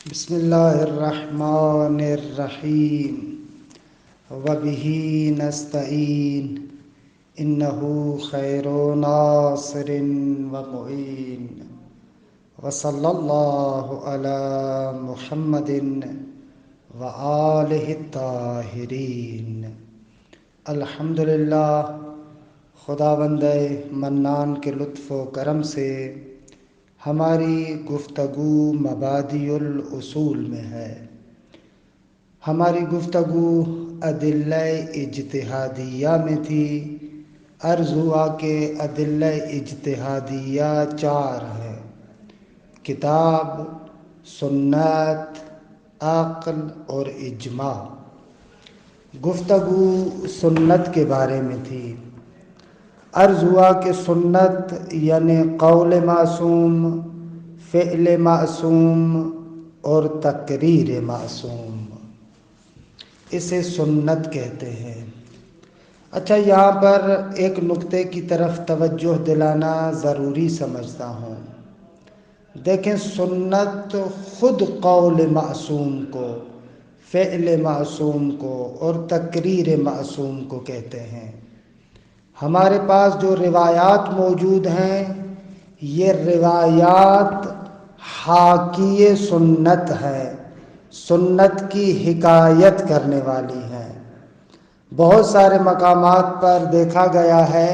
بسم اللہ الرحمن الرحیم وبہ نستعین انہ خیر ناصر ومعین وصلی اللہ علی محمد وآلہ الطاہرین۔ الحمدللہ، خداوند منان کے لطف و کرم سے ہماری گفتگو مبادئ الاصول میں ہے۔ ہماری گفتگو ادلہ اجتہادیہ میں تھی۔ عرض ہوا کہ ادلہ اجتہادیہ 4 ہیں: کتاب، سنت، عقل اور اجماع۔ گفتگو سنت کے بارے میں تھی۔ عرض ہوا کہ سنت یعنی قول معصوم، فعل معصوم اور تقریر معصوم، اسے سنت کہتے ہیں۔ اچھا، یہاں پر ایک نقطے کی طرف توجہ دلانا ضروری سمجھتا ہوں۔ دیکھیں، سنت خود قول معصوم کو، فعل معصوم کو اور تقریر معصوم کو کہتے ہیں۔ ہمارے پاس جو روایات موجود ہیں، یہ روایات حاکی سنت ہیں، سنت کی حکایت کرنے والی ہیں۔ بہت سارے مقامات پر دیکھا گیا ہے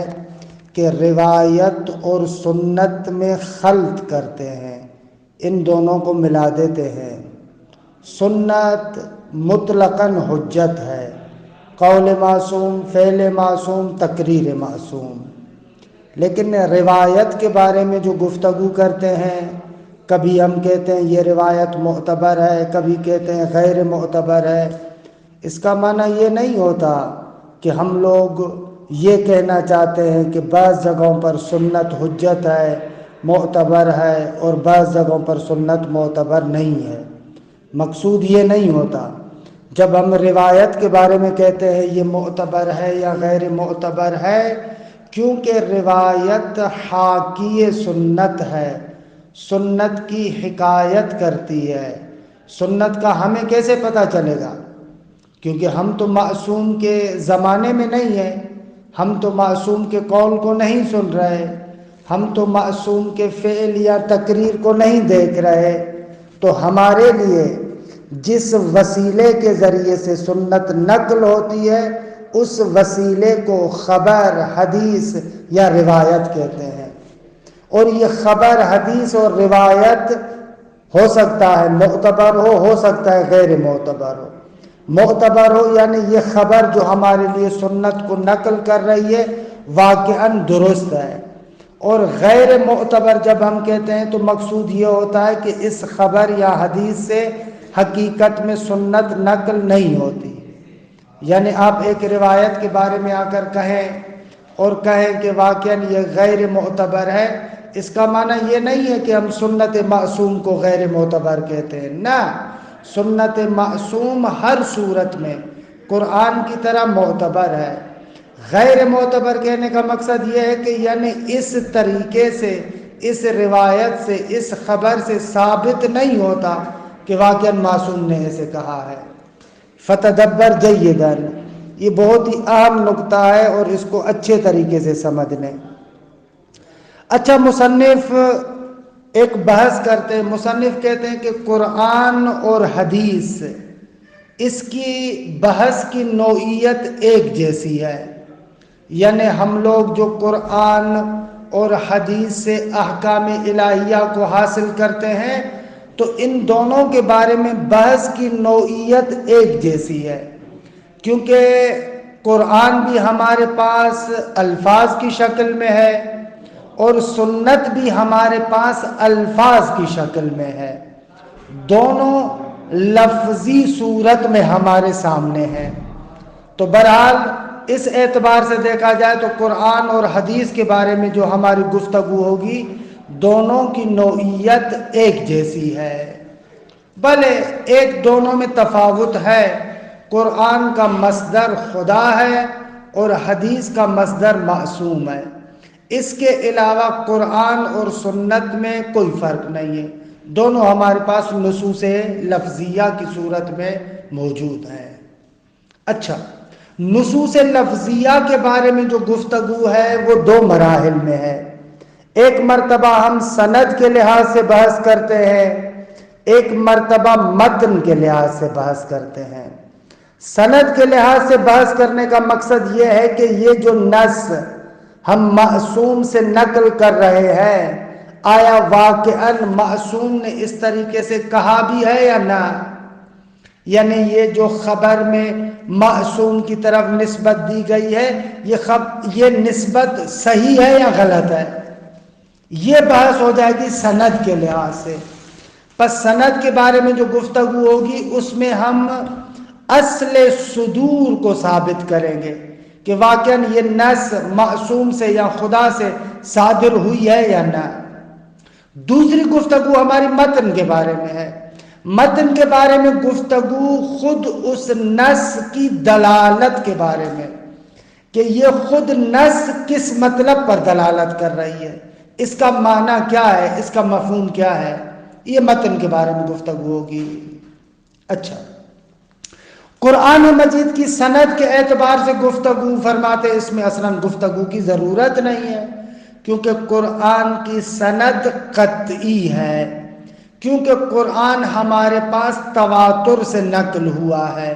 کہ روایت اور سنت میں خلط کرتے ہیں، ان دونوں کو ملا دیتے ہیں۔ سنت مطلقاً حجت ہے، قول معصوم، فعل معصوم، تقریر معصوم۔ لیکن روایت کے بارے میں جو گفتگو کرتے ہیں، کبھی ہم کہتے ہیں یہ روایت معتبر ہے، کبھی کہتے ہیں غیر معتبر ہے۔ اس کا معنی یہ نہیں ہوتا کہ ہم لوگ یہ کہنا چاہتے ہیں کہ بعض جگہوں پر سنت حجت ہے، معتبر ہے، اور بعض جگہوں پر سنت معتبر نہیں ہے۔ مقصود یہ نہیں ہوتا۔ جب ہم روایت کے بارے میں کہتے ہیں یہ معتبر ہے یا غیر معتبر ہے، کیونکہ روایت حاکی سنت ہے، سنت کی حکایت کرتی ہے۔ سنت کا ہمیں کیسے پتہ چلے گا؟ کیونکہ ہم تو معصوم کے زمانے میں نہیں ہیں، ہم تو معصوم کے قول کو نہیں سن رہے، ہم تو معصوم کے فعل یا تقریر کو نہیں دیکھ رہے۔ تو ہمارے لیے جس وسیلے کے ذریعے سے سنت نقل ہوتی ہے، اس وسیلے کو خبر، حدیث یا روایت کہتے ہیں۔ اور یہ خبر، حدیث اور روایت ہو سکتا ہے معتبر ہو سکتا ہے غیر معتبر ہو۔ معتبر ہو یعنی یہ خبر جو ہمارے لیے سنت کو نقل کر رہی ہے واقعاً درست ہے۔ اور غیر معتبر جب ہم کہتے ہیں تو مقصود یہ ہوتا ہے کہ اس خبر یا حدیث سے حقیقت میں سنت نقل نہیں ہوتی۔ یعنی آپ ایک روایت کے بارے میں آ کر کہیں اور کہیں کہ واقعاً یہ غیر معتبر ہے، اس کا معنی یہ نہیں ہے کہ ہم سنت معصوم کو غیر معتبر کہتے ہیں۔ نہ، سنت معصوم ہر صورت میں قرآن کی طرح معتبر ہے۔ غیر معتبر کہنے کا مقصد یہ ہے کہ یعنی اس طریقے سے، اس روایت سے، اس خبر سے ثابت نہیں ہوتا کہ واقعاً معصوم نے ایسے کہا ہے۔ فتدبر جیداً، یہ بہت ہی اہم نقطہ ہے اور اس کو اچھے طریقے سے سمجھ لیں۔ اچھا، مصنف ایک بحث کرتے ہیں۔ مصنف کہتے ہیں کہ قرآن اور حدیث، اس کی بحث کی نوعیت ایک جیسی ہے۔ یعنی ہم لوگ جو قرآن اور حدیث سے احکام الہیہ کو حاصل کرتے ہیں، تو ان دونوں کے بارے میں بحث کی نوعیت ایک جیسی ہے، کیونکہ قرآن بھی ہمارے پاس الفاظ کی شکل میں ہے اور سنت بھی ہمارے پاس الفاظ کی شکل میں ہے۔ دونوں لفظی صورت میں ہمارے سامنے ہیں۔ تو بہرحال اس اعتبار سے دیکھا جائے تو قرآن اور حدیث کے بارے میں جو ہماری گفتگو ہوگی، دونوں کی نوعیت ایک جیسی ہے۔ بھلے ایک دونوں میں تفاوت ہے۔ قرآن کا مصدر خدا ہے اور حدیث کا مصدر معصوم ہے۔ اس کے علاوہ قرآن اور سنت میں کوئی فرق نہیں ہے۔ دونوں ہمارے پاس نصوص لفظیہ کی صورت میں موجود ہیں۔ اچھا، نصوص لفظیہ کے بارے میں جو گفتگو ہے وہ دو مراحل میں ہے۔ ایک مرتبہ ہم سند کے لحاظ سے بحث کرتے ہیں، ایک مرتبہ متن کے لحاظ سے بحث کرتے ہیں۔ سند کے لحاظ سے بحث کرنے کا مقصد یہ ہے کہ یہ جو نص ہم معصوم سے نقل کر رہے ہیں، آیا واقعاً معصوم نے اس طریقے سے کہا بھی ہے یا نہ؟ یعنی یہ جو خبر میں معصوم کی طرف نسبت دی گئی ہے، یہ نسبت صحیح ہے یا غلط ہے؟ یہ بحث ہو جائے گی سند کے لحاظ سے۔ پس سند کے بارے میں جو گفتگو ہوگی اس میں ہم اصل صدور کو ثابت کریں گے کہ واقعاً یہ نص معصوم سے یا خدا سے صادر ہوئی ہے یا نہ۔ دوسری گفتگو ہماری متن کے بارے میں ہے۔ متن کے بارے میں گفتگو خود اس نص کی دلالت کے بارے میں، کہ یہ خود نص کس مطلب پر دلالت کر رہی ہے، اس کا معنی کیا ہے، اس کا مفہوم کیا ہے، یہ متن کے بارے میں گفتگو ہوگی۔ اچھا، قرآن مجید کی سند کے اعتبار سے گفتگو فرماتے اس میں اصلاً گفتگو کی ضرورت نہیں ہے، کیونکہ قرآن کی سند قطعی ہے، کیونکہ قرآن ہمارے پاس تواتر سے نقل ہوا ہے،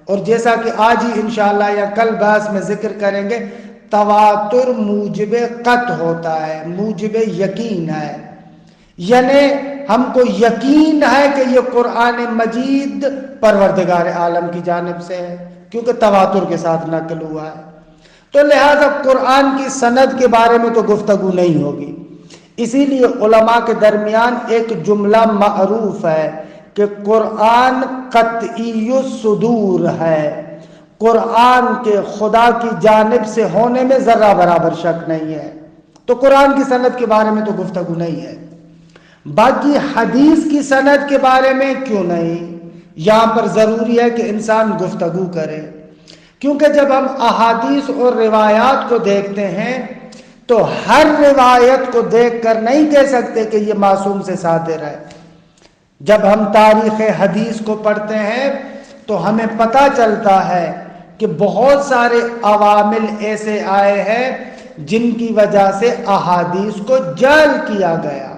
اور جیسا کہ آج ہی انشاءاللہ یا کل بحث میں ذکر کریں گے، تواتر موجب قطع ہوتا ہے، موجب یقین ہے، یعنی ہم کو یقین ہے کہ یہ قرآن مجید پروردگار عالم کی جانب سے ہے، کیونکہ تواتر کے ساتھ نقل ہوا ہے۔ تو لہذا قرآن کی سند کے بارے میں تو گفتگو نہیں ہوگی۔ اسی لیے علماء کے درمیان ایک جملہ معروف ہے کہ قرآن قطعی الصدور ہے، قرآن کے خدا کی جانب سے ہونے میں ذرہ برابر شک نہیں ہے، تو قرآن کی سند کے بارے میں تو گفتگو نہیں ہے۔ باقی حدیث کی سند کے بارے میں کیوں نہیں؟ یہاں پر ضروری ہے کہ انسان گفتگو کرے، کیونکہ جب ہم احادیث اور روایات کو دیکھتے ہیں تو ہر روایت کو دیکھ کر نہیں کہہ سکتے کہ یہ معصوم سے صادر ہے۔ جب ہم تاریخ حدیث کو پڑھتے ہیں تو ہمیں پتہ چلتا ہے کہ بہت سارے عوامل ایسے آئے ہیں جن کی وجہ سے احادیث کو جعل کیا گیا،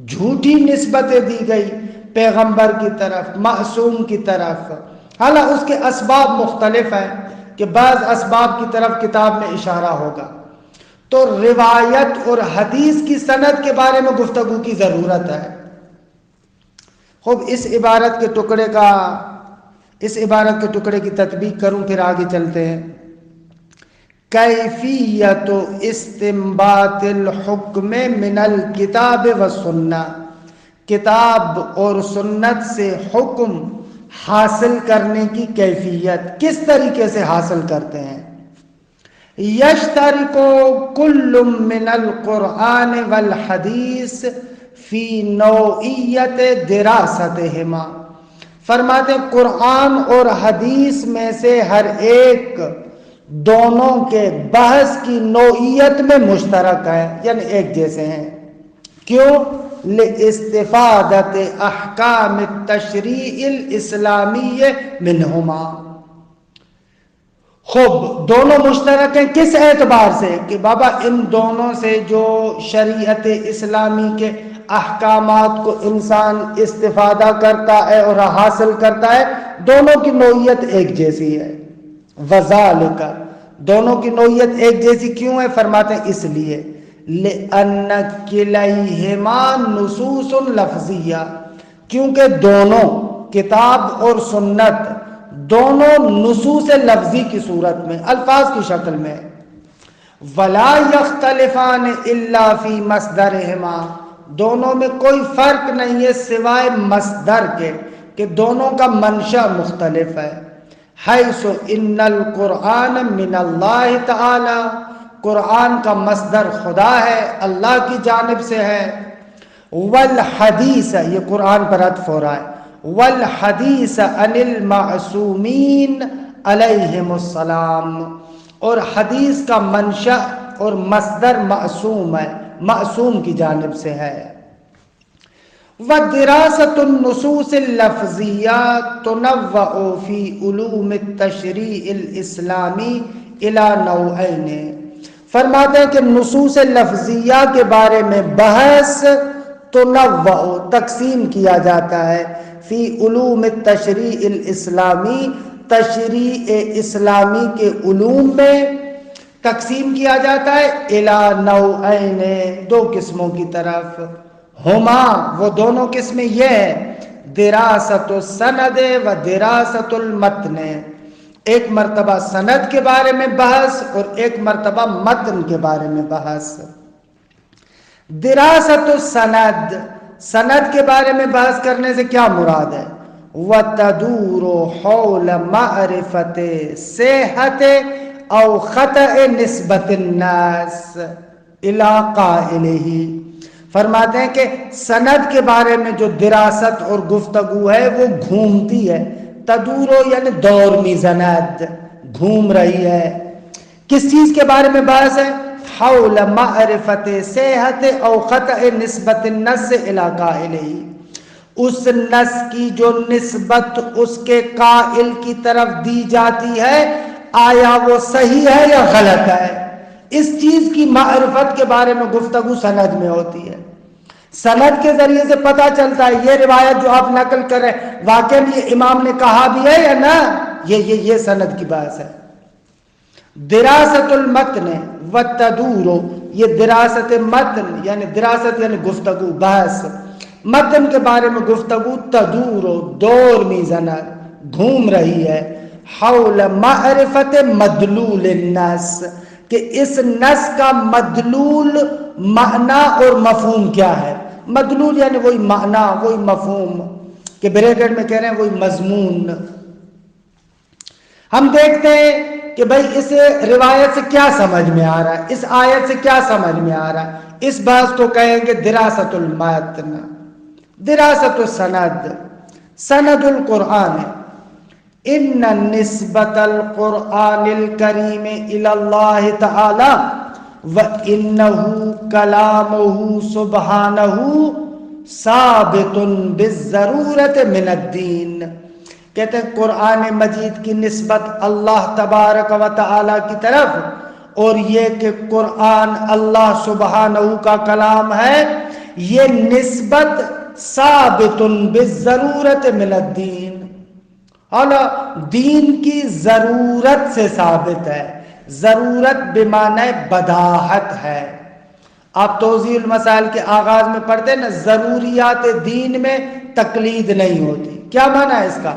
جھوٹی نسبتیں دی گئی پیغمبر کی طرف، معصوم کی طرف۔ حالانکہ اس کے اسباب مختلف ہیں کہ بعض اسباب کی طرف کتاب میں اشارہ ہوگا۔ تو روایت اور حدیث کی سند کے بارے میں گفتگو کی ضرورت ہے۔ خوب، اس عبارت کے ٹکڑے کی تطبیق کروں، پھر آگے چلتے ہیں۔ کیفیت استنباط الحکم من الکتاب والسنہ، کتاب اور سنت سے حکم حاصل کرنے کی کیفیت، کس طریقے سے حاصل کرتے ہیں۔ یشترک کل من القرآن والحدیث فی نوعیت دراستہما، فرماتے ہیں قرآن اور حدیث میں سے ہر ایک دونوں کے بحث کی نوعیت میں مشترک ہے، یعنی ایک جیسے ہیں۔ کیوں؟ لاستفادت احکام التشریع الاسلامی منہما۔ خوب، دونوں مشترک ہیں کس اعتبار سے کہ بابا ان دونوں سے جو شریعت اسلامی کے احکامات کو انسان استفادہ کرتا ہے اور حاصل کرتا ہے، دونوں کی نوعیت ایک جیسی ہے۔ وذالک، دونوں کی نوعیت ایک جیسی کیوں ہے؟ فرماتے ہیں اس لیے لأن کلیہما نصوص لفظیہ، کیونکہ دونوں کتاب اور سنت دونوں نصوص لفظی کی صورت میں، الفاظ کی شکل میں۔ ولا یختلفان الا فی مصدرہما، دونوں میں کوئی فرق نہیں ہے سوائے مصدر کے کہ دونوں کا منشأ مختلف ہے۔ حیث ان القرآن من اللہ تعالی، قرآن کا مصدر خدا ہے، اللہ کی جانب سے ہے۔ والحدیث، یہ قرآن پر عطف ہو رہا ہے، والحدیث عن المعصومین علیہم السلام، اور حدیث کا منشأ اور مصدر معصوم ہے، معصوم کی جانب سے ہے۔ ودراست النصوص اللفظیہ تنوع فی علوم التشریع الاسلامی الی نوعین، فرماتے ہیں کہ نصوص لفظیہ کے بارے میں بحث تنوع تقسیم کیا جاتا ہے، فی علوم التشریع الاسلامی تشریع اسلامی کے علوم میں تقسیم کیا جاتا ہے، الی نوعین دو قسموں کی طرف، ہما وہ دونوں قسمیں یہ ہے، دراست السند و دراست المتن، ایک مرتبہ سند کے بارے میں بحث اور ایک مرتبہ متن کے بارے میں بحث۔ دراست السند، سند کے بارے میں بحث کرنے سے کیا مراد ہے؟ وَتَدُورُ حَوْلَ مَعْرِفَةِ صِحَّةِ أَوْ خَطَئِ نِسْبَةِ النَّاسِ إِلَىٰ قَائِلِهِ، فرماتے ہیں کہ سند کے بارے میں جو دراست اور گفتگو ہے وہ گھومتی ہے، تدورو یعنی دور میزند، گھوم رہی ہے، کس چیز کے بارے میں بحث ہے؟ حول معرفت صحت او خطأ نسبت النص الی قائلہ، اس نص کی جو نسبت اس کے قائل کی طرف دی جاتی ہے آیا وہ صحیح ہے یا غلط ہے، اس چیز کی معرفت کے بارے میں گفتگو سند میں ہوتی ہے۔ سند کے ذریعے سے پتہ چلتا ہے یہ روایت جو آپ نقل کر رہے ہیں واقعی یہ امام نے کہا بھی ہے یا نہ، یہ سند کی بحث ہے۔ دراست المتن والتدور، یہ دراست متن یعنی دراست یعنی گفتگو بحث، متن کے بارے میں گفتگو تدور دور میزند گھوم رہی ہے، حول معرفت مدلول النص، کہ اس نص کا مدلول معنی اور مفہوم کیا ہے۔ مدلول یعنی وہی معنی وہی مفہوم، کہ بریکٹ میں کہہ رہے ہیں وہی مضمون۔ ہم دیکھتے ہیں کہ بھئی اس روایت سے کیا سمجھ میں آ رہا ہے، اس آیت سے کیا سمجھ میں آ رہا ہے، اس بات کو کہیں گے دراست المتن۔ دراست السند، سند القرآن، ان نسبت القرآن الکریم الی اللہ تعالی وَإِنَّهُ كَلَامُهُ سُبْحَانَهُ ثَابِتٌ بِالضَّرُورَةِ مِنَ الدِّينِ، کہتے ہیں قرآن مجید کی نسبت اللہ تبارک و تعالی کی طرف، اور یہ کہ قرآن اللہ سبحانہ کا کلام ہے، یہ نسبت ثابت بالضرورت من الدین، اور دین کی ضرورت سے ثابت ہے۔ ضرورت بمعنی بداہت ہے۔ آپ توضیح المسائل کے آغاز میں پڑھتے ہیں نا، ضروریات دین میں تقلید نہیں ہوتی، کیا معنی ہے اس کا؟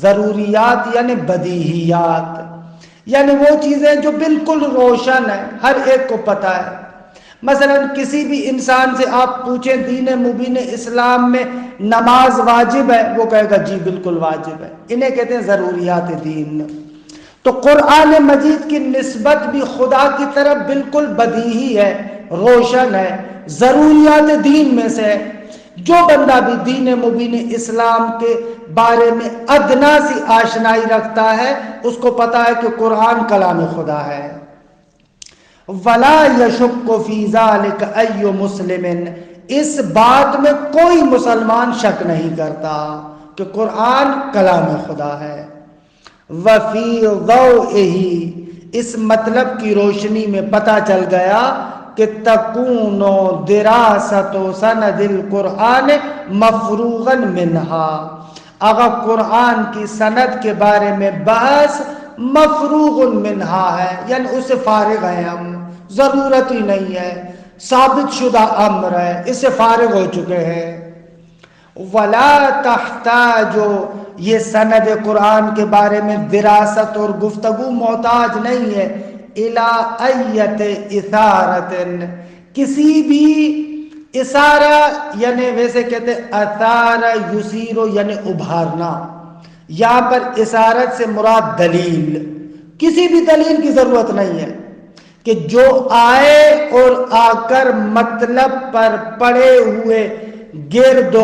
ضروریات یعنی بدیہیات، یعنی وہ چیزیں جو بالکل روشن ہیں، ہر ایک کو پتہ ہے۔ مثلا کسی بھی انسان سے آپ پوچھیں دین مبین اسلام میں نماز واجب ہے، وہ کہے گا جی بالکل واجب ہے، انہیں کہتے ہیں ضروریات دین۔ تو قرآن مجید کی نسبت بھی خدا کی طرف بالکل بدیہی ہے، روشن ہے، ضروریات دین میں سے۔ جو بندہ بھی دین مبین اسلام کے بارے میں ادنا سی آشنائی رکھتا ہے اس کو پتا ہے کہ قرآن کلام خدا ہے۔ ولا یشک فی ذلک ای مسلم، اس بات میں کوئی مسلمان شک نہیں کرتا کہ قرآن کلام خدا ہے۔ وفی ضوئہ، اس مطلب کی روشنی میں پتہ چل گیا کہ تکون دراست سند القرآن مفروغا منہا، اگر قرآن کی سند کے بارے میں بحث مفروغ منہا ہے، یعنی اس سے فارغ ہیں ہم، ضرورت ہی نہیں ہے، ثابت شدہ امر ہے، اس سے فارغ ہو چکے ہیں۔ ولا تحتاج، یہ سند قرآن کے بارے میں دراست اور گفتگو محتاج نہیں ہے، الی ایت اثارت، کسی بھی اثارہ، یعنی ویسے کہتے اثار یثیر یعنی ابھارنا، یہاں پر اثارت سے مراد دلیل، کسی بھی دلیل کی ضرورت نہیں ہے کہ جو آئے اور آ کر مطلب پر پڑے ہوئے گرد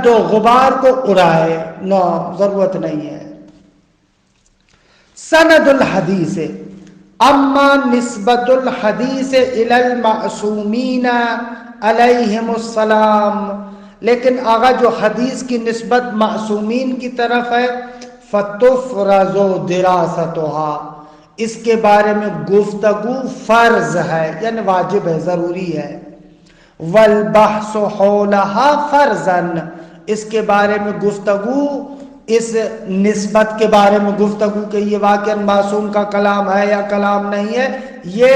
و غبار کو اڑائے، نو، ضرورت نہیں ہے۔ سند الحدیث، اما نسبت الحدیث الی المعصومین علیہم السلام لیکن آغا جو حدیث کی نسبت معصومین کی طرف ہے فَتُفْرَزُ دِرَاسَتُهَا، اس کے بارے میں گفتگو فرض ہے یعنی واجب ہے، ضروری ہے. وَالْبَحْثُ حَوْلَهَا فَرْضًا، اس کے بارے میں گفتگو، اس نسبت کے بارے میں گفتگو کہ یہ واقعا معصوم کا کلام ہے یا کلام نہیں ہے، یہ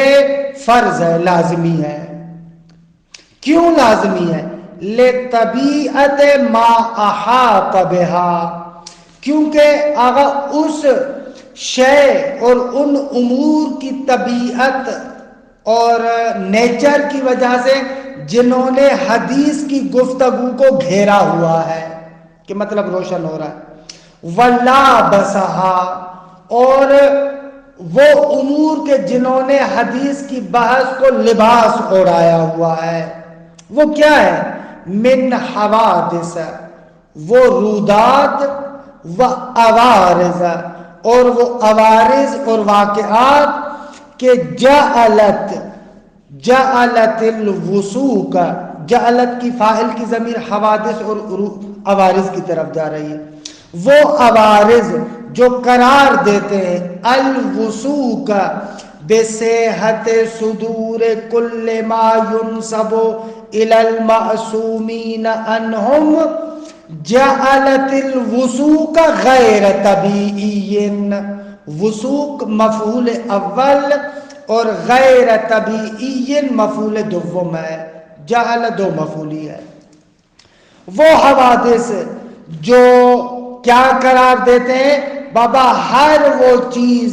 فرض ہے، لازمی ہے. کیوں لازمی ہے؟ لِطَبِيعَةِ مَا أَحَاطَ بِهَا، کیونکہ آغا اس شے اور ان امور کی طبیعت اور نیچر کی وجہ سے جنہوں نے حدیث کی گفتگو کو گھیرا ہوا ہے، کہ مطلب روشن ہو رہا ہے. وَلَابَسَهَا، اور وہ امور کے جنہوں نے حدیث کی بحث کو لباس اوڑھایا ہوا ہے. وہ کیا ہے؟ من حوادث، وہ رودات، و عوارض، اور وہ عوارض اور واقعات کہ جعلت الوثوق، جعلت کی فاعل کی ضمیر حوادث اور عوارض کی طرف جا رہی ہے. وہ عوارض جو قرار دیتے ہیں الوثوق بصحت صدور کل ما ينسب الى المعصومین عنہم، جعلت الوثوق غیر طبیعی، وثوق مفعول اول اور غیر طبیعی مفعول دوم ہے، جعل دو مفعولی ہے. وہ حوادث جو کیا قرار دیتے ہیں بابا؟ ہر وہ چیز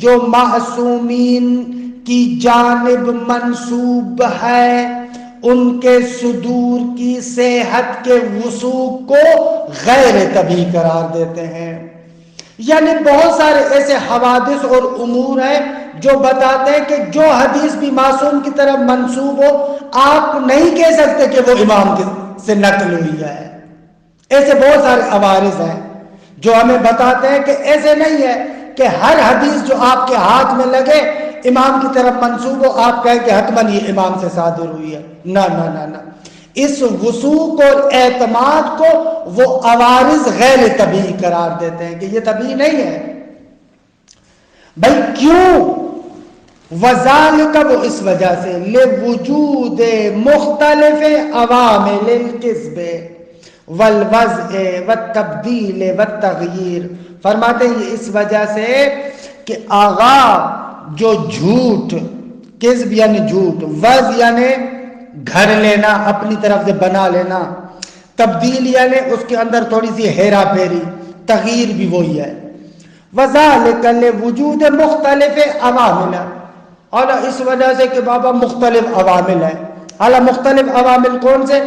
جو معصومین کی جانب منسوب ہے ان کے صدور کی صحت کے وثوق کو غیر طبیعی قرار دیتے ہیں. یعنی بہت سارے ایسے حوادث اور امور ہیں جو بتاتے ہیں کہ جو حدیث بھی معصوم کی طرف منسوب ہو آپ نہیں کہہ سکتے کہ وہ امام سے نقل ہوئی ہے. ایسے بہت سارے عوارض ہیں جو ہمیں بتاتے ہیں کہ ایسے نہیں ہے کہ ہر حدیث جو آپ کے ہاتھ میں لگے امام کی طرف منسوب ہو آپ کہیں کہ حتماً یہ امام سے صادر ہوئی ہے. نہ نہ نہ نہ، اس وثوق اور اعتماد کو وہ عوارض غیر طبیعی قرار دیتے ہیں کہ یہ طبیعی نہیں ہے. بھائی کیوں؟ وذالک، وہ اس وجہ سے لوجود مختلف عوامل الکذب والوضع والتبدیل والتغییر، فرماتے ہیں یہ اس وجہ سے کہ آغا جو جھوٹ، کذب یعنی جھوٹ، وضع یعنی گھڑ لینا، اپنی طرف سے بنا لینا، تبدیل یعنی اس کے اندر تھوڑی سی ہیرا پھیری، تغییر بھی وہی ہے. وذالک لوجود مختلف عوامل، اور اس وجہ سے کہ بابا مختلف عوامل ہیں. اعلیٰ مختلف عوامل کون سے؟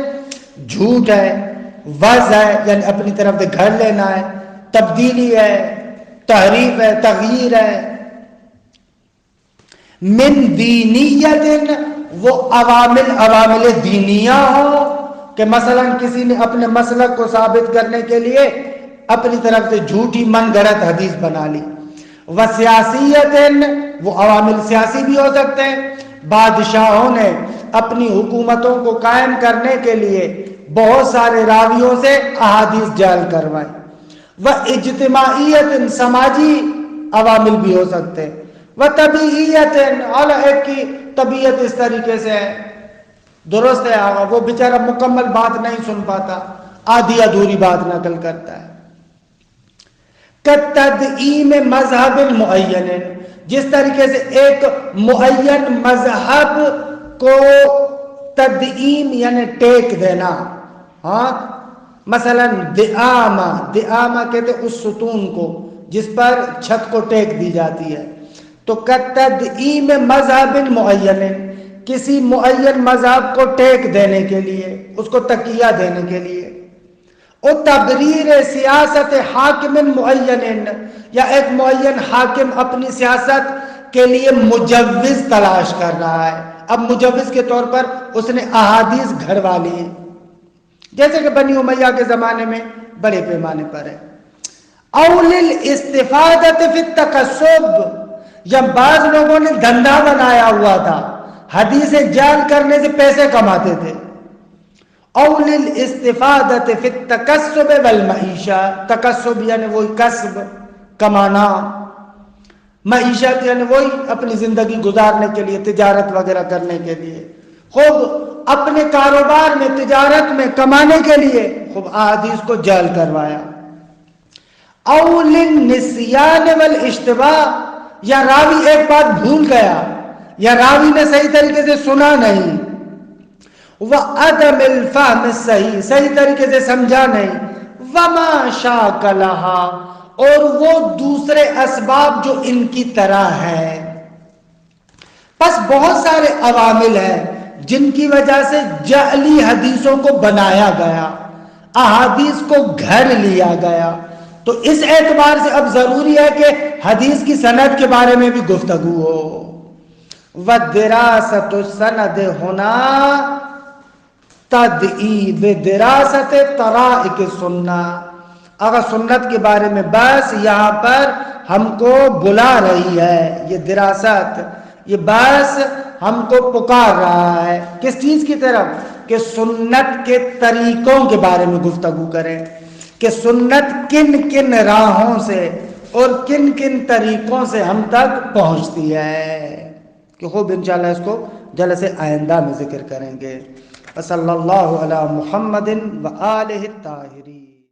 جھوٹ ہے، وضع ہے یعنی اپنی طرف سے گھڑ لینا ہے، تبدیلی ہے، تحریف ہے، تغییر ہے. من دینیت، وہ عوامل دینیہ ہو کہ مثلا کسی نے اپنے مسلک کو ثابت کرنے کے لیے اپنی طرف سے جھوٹی من گھڑت حدیث بنا لی. وسیاسیت، وہ عوامل سیاسی بھی ہو سکتے ہیں، بادشاہوں نے اپنی حکومتوں کو قائم کرنے کے لیے بہت سارے راویوں سے احادیث جعل کروائی. اجتماعیت، سماجی عوامل بھی ہو سکتے ہیں. طبیعیت، اعلیٰ ایک کی طبیعت اس طریقے سے ہے، درست ہے آغا وہ بیچارہ مکمل بات نہیں سن پاتا، آدھی ادھوری بات نقل کرتا ہے. کتدعیم مذہب معین، جس طریقے سے ایک معین مذہب کو تدعیم یعنی ٹیک دینا. ہاں مثلا دعامہ کہتے اس ستون کو جس پر چھت کو ٹیک دی جاتی ہے. تو کتدعیم مذہب معین، کسی معین مذہب کو ٹیک دینے کے لیے، اس کو تکیہ دینے کے لیے. اور تبریر سیاست حاکم معین، یا ایک معین حاکم اپنی سیاست کے لیے مجوز تلاش کر رہا ہے. اب مجوز کے طور پر اس نے احادیث گھڑوا لی ہیں، جیسے کہ بنی امیہ کے زمانے میں بڑے پیمانے پر ہے. اول الاستفادۃ فی التکسب، یا بعض لوگوں نے دھندا بنایا ہوا تھا، حدیث جعل کرنے سے پیسے کماتے تھے. او للاستفادۃ فی التکسب والمعیشہ، تکسب یعنی وہی کسب، کمانا، معیشت یعنی وہی اپنی زندگی گزارنے کے لیے، تجارت وغیرہ کرنے کے لیے، خوب اپنے کاروبار میں، تجارت میں کمانے کے لیے خوب احادیث کو جعل کروایا۔ او للنسیان والاشتباہ، یا راوی ایک بات بھول گیا، یا راوی نے صحیح طریقے سے سنا نہیں، وعدم الفہم الصحیح، صحیح طریقے سے سمجھا نہیں، وما شاک لہا، اور وہ دوسرے اسباب جو ان کی طرح ہے۔ پس بہت سارے عوامل ہیں جن کی وجہ سے جعلی حدیثوں کو بنایا گیا، احادیث کو گھڑ لیا گیا۔ تو اس اعتبار سے اب ضروری ہے کہ حدیث کی سند کے بارے میں بھی گفتگو ہو۔ وَدِرَاسَةُ السَّنَدِ هُنَا تدعی بدراست طرائق سنہ، اگر سنت کے بارے میں بس یہاں پر ہم کو بلا رہی ہے، یہ دراست، یہ بس ہم کو پکار رہا ہے کس چیز کی طرف؟ کہ سنت کے طریقوں کے بارے میں گفتگو کریں، کہ سنت کن کن راہوں سے اور کن کن طریقوں سے ہم تک پہنچتی ہے، کہ خوب انشاءاللہ اس کو جلسے آئندہ میں ذکر کریں گے۔ صلی اللہ علی محمد و آلہ الطاہرین۔